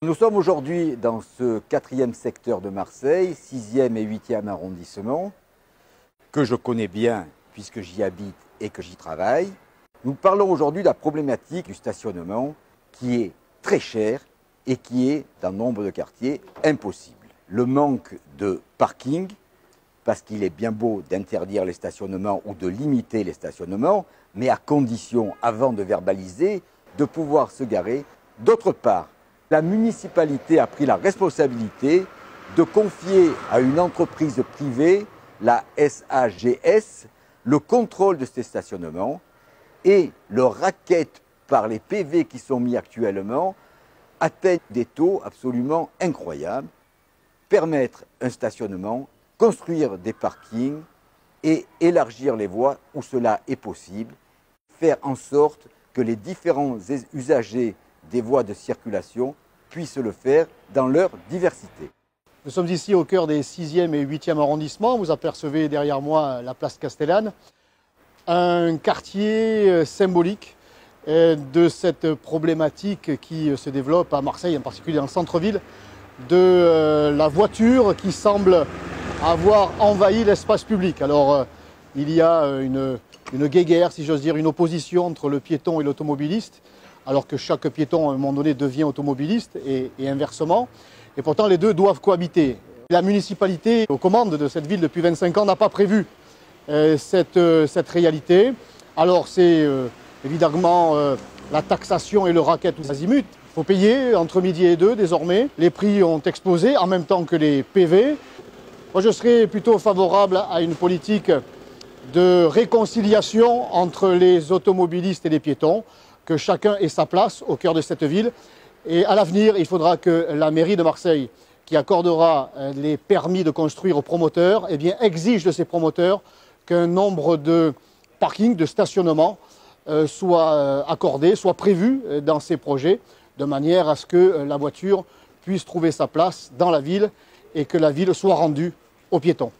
Nous sommes aujourd'hui dans ce 4e secteur de Marseille, 6e et 8e arrondissement, que je connais bien puisque j'y habite et que j'y travaille. Nous parlons aujourd'hui de la problématique du stationnement qui est très cher et qui est, dans nombre de quartiers, impossible. Le manque de parking, parce qu'il est bien beau d'interdire les stationnements ou de limiter les stationnements, mais à condition, avant de verbaliser, de pouvoir se garer. D'autre part, la municipalité a pris la responsabilité de confier à une entreprise privée, la SAGS, le contrôle de ces stationnements et le racket par les PV qui sont mis actuellement atteignent des taux absolument incroyables. Permettre un stationnement, construire des parkings et élargir les voies où cela est possible, faire en sorte que les différents usagers des voies de circulation puissent le faire dans leur diversité. Nous sommes ici au cœur des 6e et 8e arrondissements. Vous apercevez derrière moi la place Castellane, un quartier symbolique de cette problématique qui se développe à Marseille, en particulier dans le centre-ville, de la voiture qui semble avoir envahi l'espace public. Alors, il y a une guéguerre, si j'ose dire, une opposition entre le piéton et l'automobiliste, alors que chaque piéton, à un moment donné, devient automobiliste et inversement. Et pourtant, les deux doivent cohabiter. La municipalité, aux commandes de cette ville depuis 25 ans, n'a pas prévu cette réalité. Alors, c'est évidemment la taxation et le racket tous azimuts. Il faut payer entre midi et 2 désormais. Les prix ont explosé en même temps que les PV. Moi, je serais plutôt favorable à une politique de réconciliation entre les automobilistes et les piétons, que chacun ait sa place au cœur de cette ville. Et à l'avenir, il faudra que la mairie de Marseille, qui accordera les permis de construire aux promoteurs, eh bien, exige de ces promoteurs qu'un nombre de parkings, de stationnements, soit accordé, soit prévu dans ces projets, de manière à ce que la voiture puisse trouver sa place dans la ville et que la ville soit rendue aux piétons.